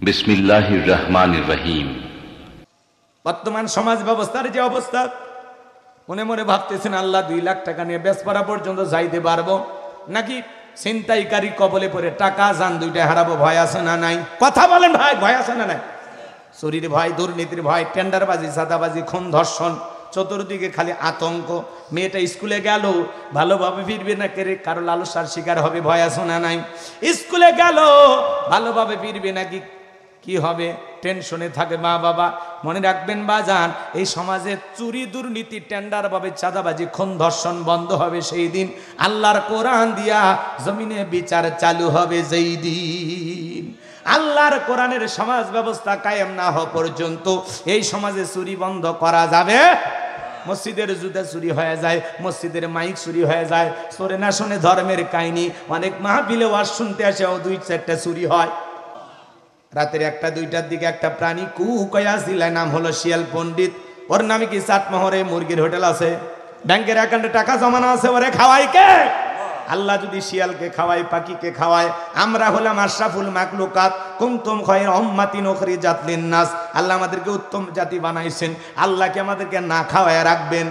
বিসমিল্লাহির রহমানির রহিম। বর্তমান সমাজ ব্যবস্থার যে অবস্থা, মনে মনে ভাবতেছেন আল্লাহ 2 লাখ টাকা নিয়ে বেসপাড়া পর্যন্ত যাইতে পারবো নাকি ছিনতাইকারী কবলে পড়ে টাকা জান দুইটা হারাবো? ভয় আছে না নাই? কথা বলেন ভাই, ভয় আছে না নাই? চুরির ভয়, দুর্নীতির ভয়, টেন্ডারবাজি, সাদাবাজি, খুন, ধর্ষণ, চতুর্দিকে খালি আতঙ্ক। মেয়েটা স্কুলে গেল, ভালোভাবে ফিরবে না কে, কারো লালসার শিকার হবে, ভয় আছে না নাই? স্কুলে গেল, ভালোভাবে ফিরবে নাকি কি হবে, টেনশনে থাকে মা বাবা। মনে রাখবেন বাজান, এই সমাজে চুরি, দুর্নীতি, টেন্ডার ভাবে, চাঁদাবাজি, খুন, ধর্ষণ বন্ধ হবে সেই দিন। আল্লাহর কোরআন দিয়া জমিনে বিচার চালু হবে যেই দিন। আল্লাহর কোরআনের সমাজ ব্যবস্থা কায়েম না হওয়া পর্যন্ত এই সমাজে চুরি বন্ধ করা যাবে? মসজিদের জুতা চুরি হয়ে যায়, মসজিদের মাইক চুরি হয়ে যায়, চোরে না শুনে ধর্মের কাহিনী। অনেক মাহফিলে ওয়াজ শুনতে আসেও 2-4টা চুরি হয়। রাতের 1-2টার দিকে একটা প্রাণী কুকয়া জিলায়, নাম হলো শিয়াল পণ্ডিত। ওর নামে কি চাটমোহরে মুরগির হোটেল আছে, ব্যাংকের অ্যাকাউন্টে টাকা জমানো আছে, ওরে খাওয়াই কে? আল্লাহ যদি শিয়ালকে খাওয়ায়, পাখিকে খাওয়ায়, আমরা হলাম আশরাফুল মাকলুকাত, কুনতুম খায়রা উম্মাতিন উখরিজাত লিন-নাস। আল্লাহ আমাদেরকে উত্তম জাতি বানাইছেন, আল্লাহকে আমাদেরকে না খাওয়ায় রাখবেন?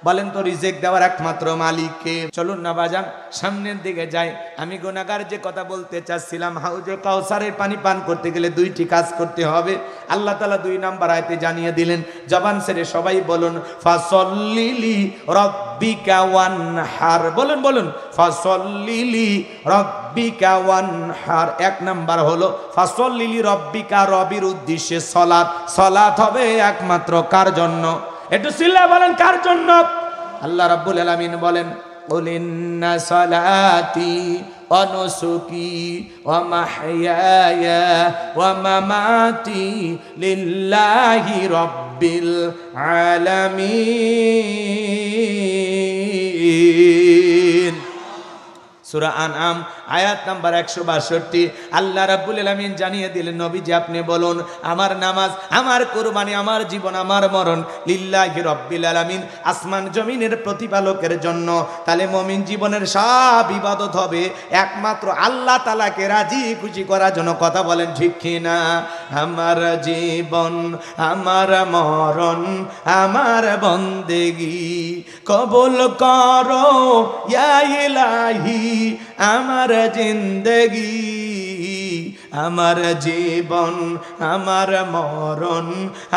বলেন তো, রিজেক্ট দেওয়ার একমাত্র মালিককে। চলুন না বাজান, সামনের দিকে যাই। আমি গুনাহগার যে কথা বলতে চাচ্ছিলাম, হাউজে কাউসারের পানি পান করতে গেলে 2টি কাজ করতে হবে। আল্লাহ তাআলা 2 নাম্বার আয়াতে জানিয়ে দিলেন। জবান ছেড়ে সবাই বলুন, ফাসল্লিলি রব্বিকা ওয়ানহার। বলুন বলুন, ফাসল্লিলি রব্বিকা ওয়ানহার। 1 নাম্বার হলো ফাসল্লিলি রব্বিকা, রবির উদ্দেশ্যে সালাত। সালাত হবে একমাত্র কার জন্য? একটু চিল্লা বলেন, কার জন্য? আল্লাহ রাব্বুল আলামিন বলেন, কুল ইন্না সালাতি ওয়া নুসুকি ওয়া মাহইয়ায়া ওয়া মামাতি লিল্লাহি রাব্বিল আলামিন। সূরা আনআম আয়াত নাম্বার 162। আল্লাহ রাব্বুল আলামিন জানিয়ে দিলেন, নবীজি আপনি বলুন, আমার নামাজ, আমার কুরবানি, আমার জীবন, আমার মরণ লিল্লাহি রাব্বিল আলামিন, আসমান জমিনের প্রতিপালকের জন্য। তাহলে মুমিন জীবনের সব ইবাদত হবে একমাত্র আল্লাহ তাআলাকে রাজি খুশি করার জন্য। কথা বলেন ঠিক কি না? আমার জীবন, আমার মরণ, আমার বন্দেগী কবুল করো ইয়া ইলাহি, আমার জিন্দেগি, আমার জীবন, আমার মরণ,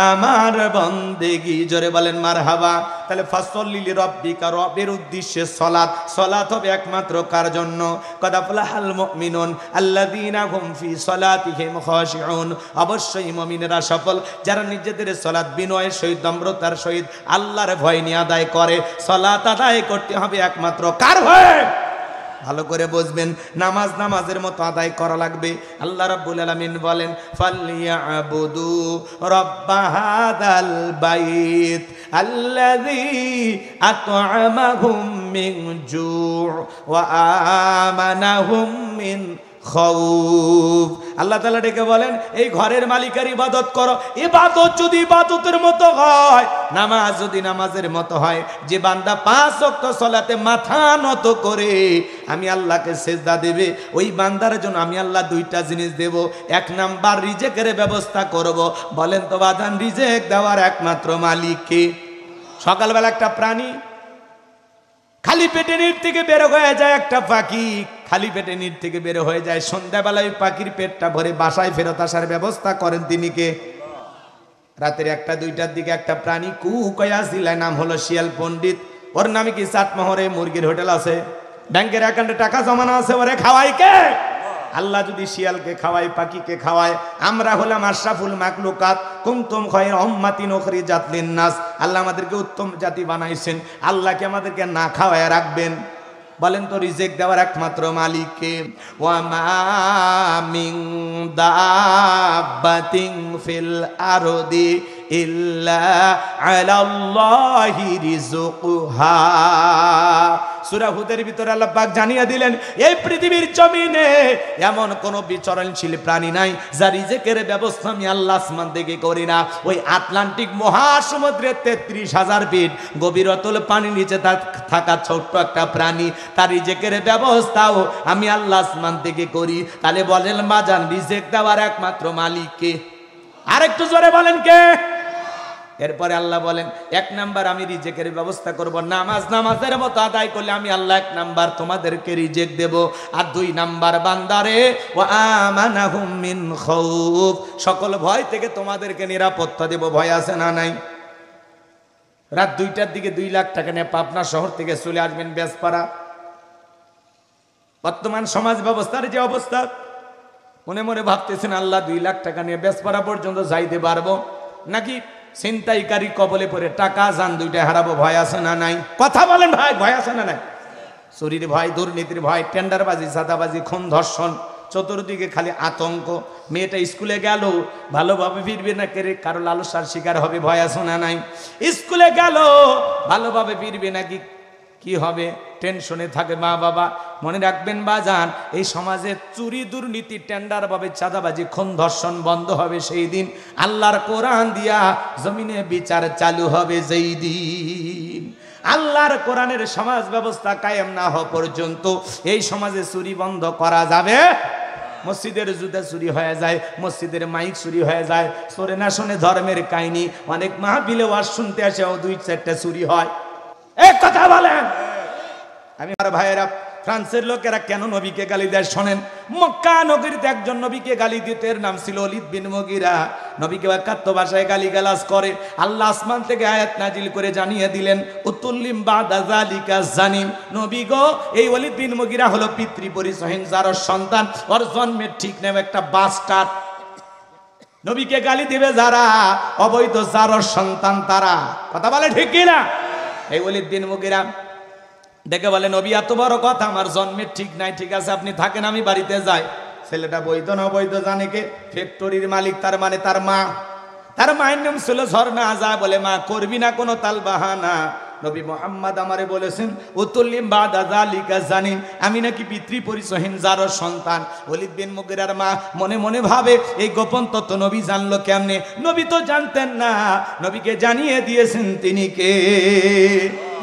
আমার বন্দেগি। জোরে বলেন মারহাবা। তাহলে ফাসল্লিলি রব্বিকা, রবের উদ্দেশ্যে সালাত। সালাত হবে একমাত্র কার জন্য? কদ আফলাহাল মুমিনুন আল্লাযীনা হুম ফি সালাতিহিম খাশিউন। অবশ্যই মুমিনেরা সফল যারা নিজেদের সালাত বিনয়ের সহিত, নম্রতার সহিত, আল্লাহর ভয় নিয়ে আদায় করে। সালাত আদায় করতে হবে একমাত্র কার ভয়ে? ভালো করে বুঝবেন, নামাজ নামাজের মতো আদায় করা লাগবে। আল্লাহ রাব্বুল আলামিন বলেন, ফালইয়াবুদু রাব্ব হাযাল বাইত আল্লাযী আত'আমাহুম মিন জু' ওয়া আমানাহুম মিন খাউফ। আল্লাহ তাআলা ডেকে বলেন, এই ঘরের মালিকের ইবাদত করো। ইবাদত যদি ইবাদতের মতো হয়, নামাজ যদি নামাজের মতো হয়, যে বান্দা 5 ওয়াক্ত সালাতে মাথা নত করে আমি আল্লাহকে সিজদা দেবে, ওই বান্দার জন্য আমি আল্লাহ 2টা জিনিস দেব। 1 নাম্বার রিজেকের ব্যবস্থা করব। বলেন তো বাজান, রিজেক দেওয়ার একমাত্র মালিক কে? সকালবেলা একটা প্রাণী খালি পেটে নির থেকে বের হয়ে যায়, একটা পাখি খালি পেটে নির থেকে বের হয়ে যায়। সন্ধ্যাবেলায় পাখির পেটটা ভরে বাসায় ফেরত আসার ব্যবস্থা করেন তিনি কে? রাতের 1-2টার দিকে একটা প্রাণী কুকয়া জিলায়, নাম হলো শিয়াল পণ্ডিত। ওর নামে কি চাটমোহরে মুরগির হোটেল আছে, ব্যাংকের অ্যাকাউন্টে টাকা জমানো আছে, ওরে খাওয়াই কে? আল্লাহ যদি শিয়ালকে খাওয়ায়, পাখিকে খাওয়ায়, আমরা হলাম আশরাফুল মাকলুকাত, কুনতুম খায়রা উম্মাতিন উখরিজাত লিন-নাস। আল্লাহ আমাদেরকে উত্তম জাতি বানাইছেন, আল্লাহকে আমাদেরকে না খাওয়ায় রাখবেন? বলেন তো, রিজেক দেওয়ার একমাত্র মালিককে? ওয়া মা মিন দাব্বাতিন ফিল আরদি ইল্লা আলাল্লাহি রিজকুহা। সূরা হুদের ভিতরে আল্লাহ পাক জানিয়ে দিলেন এই পৃথিবীর জমিনে এমন কোন বিচরণশীল প্রাণী নাই যার রিজিকের ব্যবস্থা আমি আল্লাহ আসমান থেকে করি না। ওই আটলান্টিক মহাসমুদ্রের 33,000 ফিট গভীরতল পানির নিচে থাকা ছোট্ট একটা প্রাণী, তার রিজিকের ব্যবস্থাও আমি আল্লাহ আসমান থেকে করি। তাহলে বলেন বাজান, রিজিক দেওয়ার একমাত্র মালিক কে? আরেকটু জোরে বলেন কে? এরপরে আল্লাহ বলেন, এক নাম্বার আমি রিজিকের ব্যবস্থা করব, নামাজের মতো আদায় করলে আমি আল্লাহ এক নাম্বার তোমাদেরকে রিজিক দেব। আর 2 নাম্বার বান্দারে ওয়া আমানাহুম মিন খাউফ, সকল ভয় থেকে তোমাদেরকে নিরাপত্তা দেব। ভয় আছে না নাই? রাত 2টার দিকে 2 লাখ টাকা নিয়ে পাবনা শহর থেকে চলে আসবেন বেজপাড়া। বর্তমান সমাজ ব্যবস্থার যে অবস্থা, মনে মনে ভাবতেছেন আল্লাহ 2 লাখ টাকা নিয়ে বেজপাড়া পর্যন্ত যাইতে পারবো নাকি ছিনতাইকারী কবলে পড়ে টাকা জান 2টা হারাবো? ভয় আছে না নাই? কথা বলেন ভাই, ভয় আছে না নাই? চুরির ভয়, দুর্নীতির ভয়, টেন্ডারবাজি, সাদাবাজি, খুন, ধর্ষণ, চতুর্দিকে খালি আতঙ্ক। মেয়েটা স্কুলে গেল ভালোভাবে ফিরবে না, কারো লালসার শিকার হবে, ভয় আছে না নাই? স্কুলে গেল ভালোভাবে ফিরবে নাকি কি হবে, টেনশনে থাকে মা বাবা। মনে রাখবেন বাজান, এই সমাজে চুরি, দুর্নীতি, টেন্ডার ভাবে চাঁদাবাজি, খুন, ধর্ষণ বন্ধ হবে সেই দিন। আল্লাহর কোরআন দিয়া জমিনে বিচার চালু হবে যেই দিন। আল্লাহর কোরআনের সমাজ ব্যবস্থা কায়েম না হওয়া পর্যন্ত এই সমাজে চুরি বন্ধ করা যাবে? মসজিদের জুতা চুরি হয়ে যায়, মসজিদের মাইক চুরি হয়ে যায়, চোরে না শুনে ধর্মের কাহিনী। অনেক মাহফিলে ওয়াজ শুনতে আসেও 2-4টা চুরি হয়। এক কথা বলেন। আমি আর ভাইয়েরা, ফ্রান্সের লোকেরা কেন নবীকে গালি দেয় শোনেন। মক্কা নগরীতে একজন নবীকে গালি দিত, এর নাম ছিল ওলীদ বিন মুগীরা। নবীকে একাত্ম ভাষায় গালিগালাজ করে। আল্লাহ আসমান থেকে আয়াত নাজিল করে জানিয়ে দিলেন, উতুল্লিম বাদা যালিকা জানিম। নবী গো, এই ওলীদ বিন মুগীরা হলো পিতৃ পরিচয়হীন জারজ সন্তান, ওর জন্মের ঠিক নেই, একটা বাস্টার্ড। নবীকে গালি দিবে যারা অবৈধ জারজ সন্তান, তারা। কথা বলে ঠিক কিনা? এই ওলীদ বিন মুগীরা দেখে বলে, নবী এত বড় কথা, আমার জন্মের ঠিক নাই। ঠিক আছে আপনি থাকেন, আমি বাড়িতে যাই। ছেলেটা বৈধ না অবৈধ জানে কে? ফ্যাক্টরির মালিক, তার মানে তার মা। তার মায়ের নাম ছিল ঝর্ণা। যা বলে, মা করবি না কোনো তাল বাহানা, নবী মুহাম্মদ আমারে বলেছেন উতুল্লিম বাদা যালিকা জানিম, আমি নাকি পিতৃ পরিচয়হীন জারজ সন্তান। ওলীদ বিন মুগীরার মা মনে মনে ভাবে, এই গোপন তত্ত্ব নবী জানলো কেমনে? নবী তো জানতেন না, নবীকে জানিয়ে দিয়েছেন তিনি কে।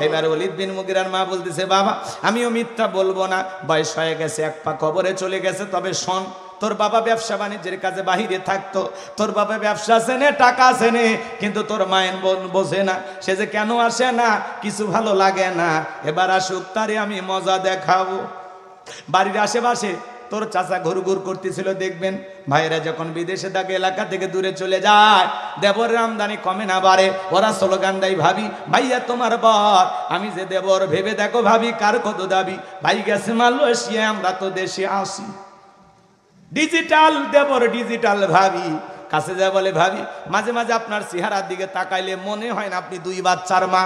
এবার ওলীদ বিন মুগীরার মা বলতেছে, বাবা আমিও মিথ্যা বলবো না, বয়স হয়ে গেছে, এক পা কবরে চলে গেছে। তবে শোন, তোর বাবা ব্যবসা বাণিজ্যের কাজে বাহিরে থাকতো, তোর বাবা ব্যবসা চেনে, টাকা চেনে, কিন্তু তোর মায়ের বোন বোঝে না, সে যে কেন আসে না, কিছু ভালো লাগে না। এবার আসুক, তারে আমি মজা দেখাবো। বাড়ির আশেপাশে তোর চাচা ঘুরঘুর করতেছিল, দেখবেন ভাইয়েরা যখন বিদেশে থাকে, এলাকা থেকে দূরে চলে যায়, দেবরের আমদানি কমে না বাড়ে, ওরা স্লোগান দেয়, ভাবি ভাইয়া তোমার বর। আমি যে দেবর, ভেবে দেখো ভাবি কার কত দাবি। ভাই গেছে মালয়েশিয়া, আমরা তো দেশে আসি। ডিজিটাল দেবর, ডিজিটাল ভাবি। কাছে যা বলে, ভাবি মাঝে মাঝে আপনার চেহারার দিকে তাকাইলে মনে হয় না আপনি 2 বাচ্চার মা।